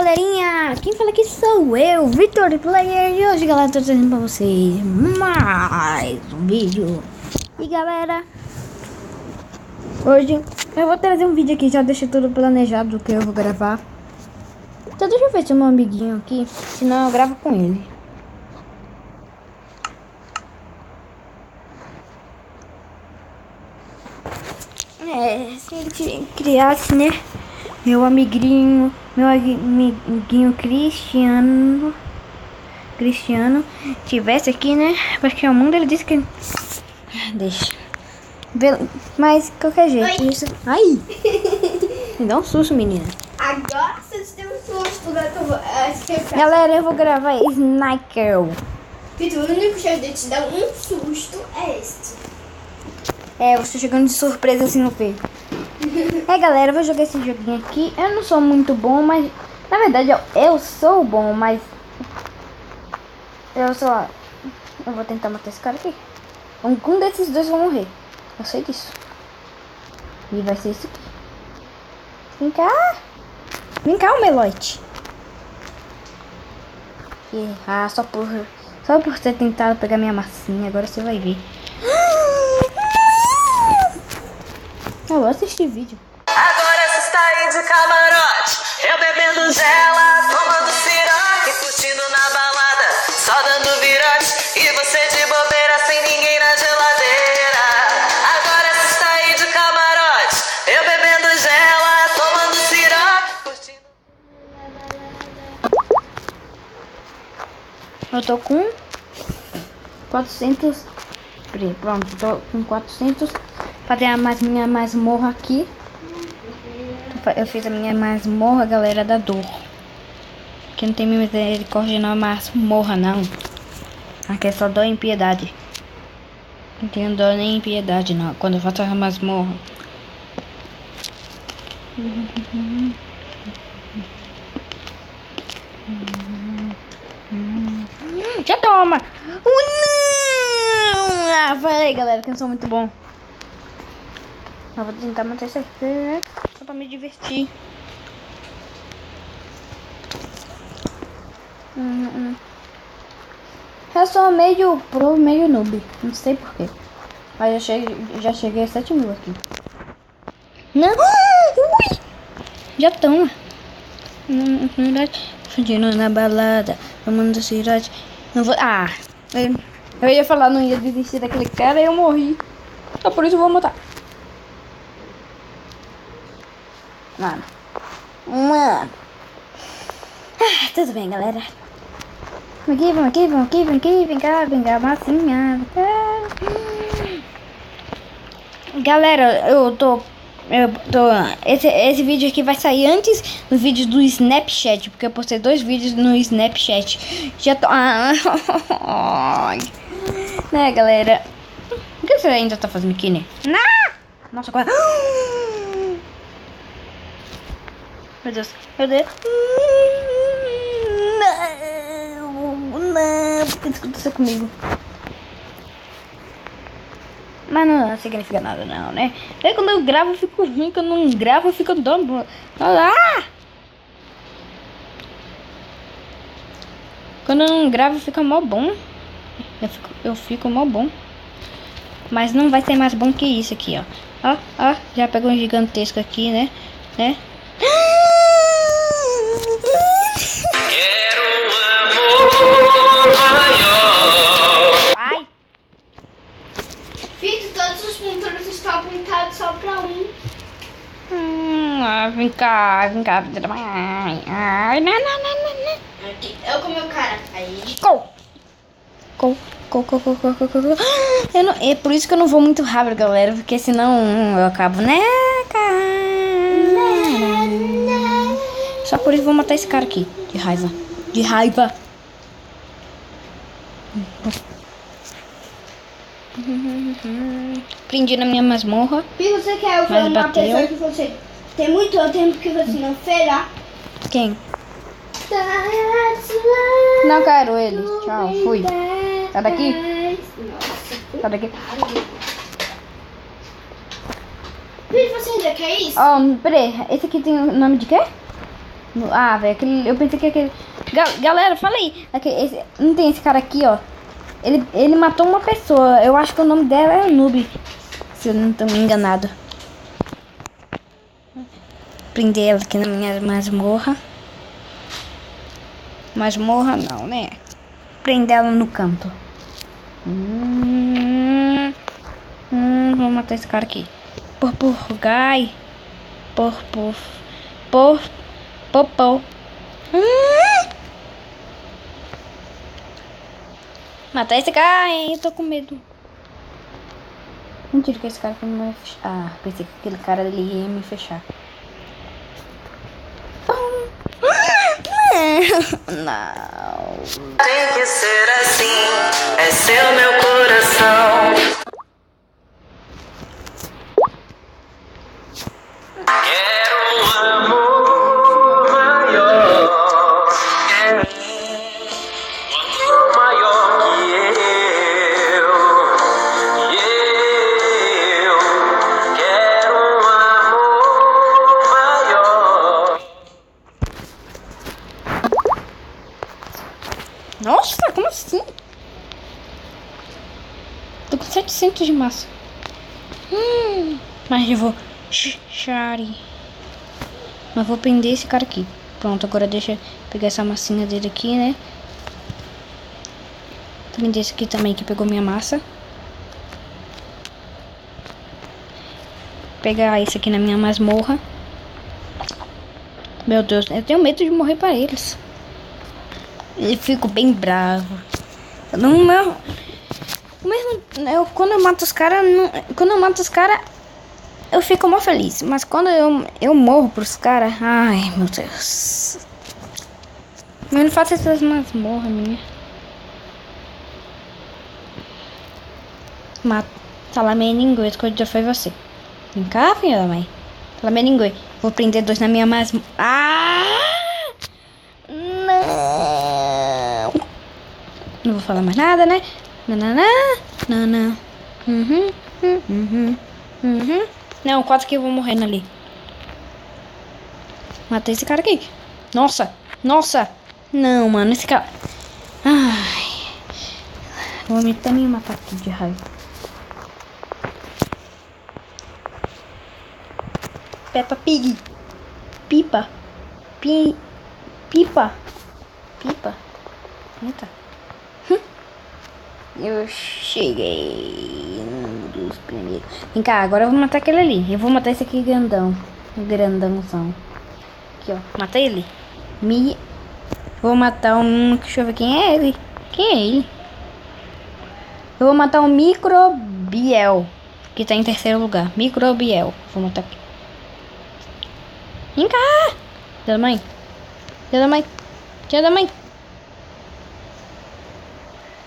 galerinha, quem fala aqui sou eu, Vitor Player, e hoje galera, tô trazendo pra vocês mais um vídeo. E galera, hoje eu vou trazer um vídeo aqui, já deixei tudo planejado do que eu vou gravar. Então deixa eu ver se o meu amiguinho aqui, senão eu gravo com ele. Se ele criasse, né, meu amiguinho Cristiano tivesse aqui, né? Porque o mundo ele disse que deixa. Mas qualquer jeito, isso. Ai! Me dá um susto, menina. Agora vocês têm um susto, né? Galera, eu vou gravar Sniper. Vitor, o único jeito de te dar um susto é este. É, você chegando de surpresa assim no peito. Galera, eu vou jogar esse joguinho aqui. Eu não sou muito bom, mas na verdade eu sou bom, mas eu vou tentar matar esse cara aqui. Algum desses dois vão morrer. Eu sei disso. E vai ser esse aqui. Vem cá. Vem cá, o Meloite. Só por ter tentado pegar minha massinha. Agora você vai ver. Eu vou assistir vídeo. Agora você está aí de camarote, eu bebendo gela, tomando siroque, curtindo na balada, só dando virote, e você de bobeira sem ninguém na geladeira. Agora você está aí de camarote, eu bebendo gela, tomando siroque, curtindo... Eu tô com 400. Pronto, tô com 400. Fazer a minha masmorra aqui. Eu fiz a minha masmorra, galera, da dor. Que não tem misericórdia na masmorra, não. Aqui é só dó em piedade. Não tenho dó nem em piedade, não. Quando eu faço a masmorra. Já toma! Não! Falei, galera, que eu sou muito bom. Eu vou tentar matar esse aqui, né? Só pra me divertir. Eu sou meio pro, meio noob. Não sei porquê. Mas já cheguei a 7.000 aqui. Não! Ui! Já toma. Fugindo na balada. Tomando cirote. Não vou... eu ia falar, não ia desistir daquele cara e eu morri. Só por isso eu vou matar. Mano. Tudo bem, galera. Vem aqui, vem cá, massinha. Galera, esse vídeo aqui vai sair antes do vídeo do Snapchat, porque eu postei 2 vídeos no Snapchat. Já tô... Né, galera? Por que você ainda tá fazendo biquíni? Nossa, quase... Meu Deus. Não, por que isso aconteceu comigo? Mas não significa nada não, né? Quando eu gravo eu fico ruim, quando eu não gravo eu fico dando... Quando eu não gravo fica mó bom. Eu fico mó bom. Mas não vai ser mais bom que isso aqui, ó. Ó, já pegou um gigantesco aqui, né? Quero amor maior. Ai! Vitor, todos os pintores estão apontados só pra um. Vem cá. Ai, não. Aqui, eu com o meu cara. Aí. Go. É por isso que eu não vou muito rápido, galera. Porque senão eu acabo, né, cara? Só por isso eu vou matar esse cara aqui. De raiva. Prendi na minha masmorra. E você quer Mas uma bateu. pessoa que você tem muito tempo que você não fez lá? Quem? Não quero ele. Tchau, fui. Sai daqui. Sai daqui. Vitor, você ainda quer isso? Peraí. Esse aqui tem o nome de quê? Ah, velho, eu pensei que aquele... Galera, fala aí. Não tem esse cara aqui, ó. Ele matou uma pessoa. Eu acho que o nome dela é Noob. Se eu não tô me enganado. Prender ela aqui na minha masmorra. Masmorra não, né? Prender ela no canto. Vou matar esse cara aqui. Gai. Popô. Matar esse cara, hein? Eu tô com medo. Mentira que esse cara não vai fechar. Ah, pensei que aquele cara ali ia me fechar. Não. Tem que ser assim, é seu meu coração. Quero um amor maior, um amor maior que eu quero um amor maior. Nossa, como assim? Tô com 700 de massa. Mas eu vou... Shari. Mas vou prender esse cara aqui. Pronto, agora deixa eu pegar essa massinha dele aqui, né? Prender esse aqui também que pegou minha massa. Pegar esse aqui na minha masmorra. Meu Deus, eu tenho medo de morrer pra eles. Eu fico bem bravo. Quando eu mato os caras, eu fico mó feliz. Mas quando eu morro pros caras, ai meu Deus. Eu não faço essas masmorras minha. Mata. Salameningue, escolha já foi você. Vem cá, filha da mãe. Salameningue. Vou prender 2 na minha masmorra. Não. Não vou falar mais nada, né? Não. Não, quase que eu vou morrendo ali. Matei esse cara aqui. Nossa. Não, mano, esse cara... Ai. Vou também matar aqui de raiva. Peppa Pig. Pipa. Eita. Eu cheguei dos primeiros. Vem cá, agora eu vou matar aquele ali. Eu vou matar esse aqui grandãozão. Aqui, ó. Matei ele. Vou matar um... Deixa eu ver quem é ele. Quem é ele? Eu vou matar um Microbiel, que tá em 3º lugar. Microbiel. Vou matar aqui. Vem cá. Tia da mãe.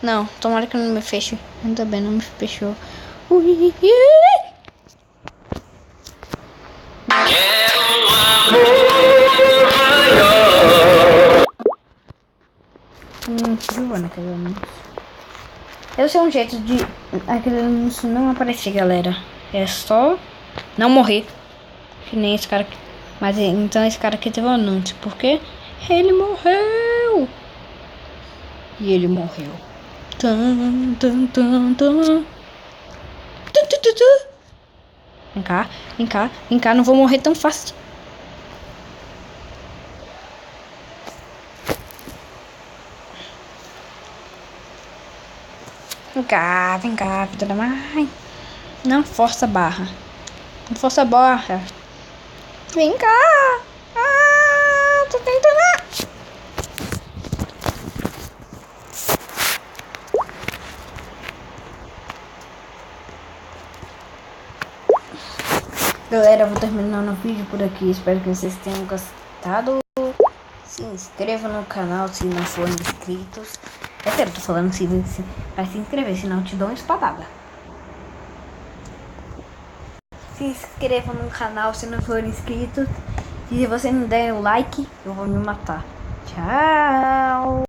Não, tomara que não me feche. Ainda bem, não me fechou. Viu naquele anúncio? Eu sei um jeito de aquele anúncio não aparecer, galera. É só não morrer. Que nem esse cara aqui. Mas então esse cara aqui teve um anúncio. Porque ele morreu. E ele morreu. Vem cá, não vou morrer tão fácil. Vem cá, filha da mãe. Não força a barra. Vem cá. Tô tentando. Galera, eu vou terminando o vídeo por aqui. Espero que vocês tenham gostado. Se inscreva no canal se não forem inscritos. É sério, tô falando se vai se inscrever, senão eu te dou uma espadada. Se inscreva no canal se não for inscrito. Se você não der o like, eu vou me matar. Tchau.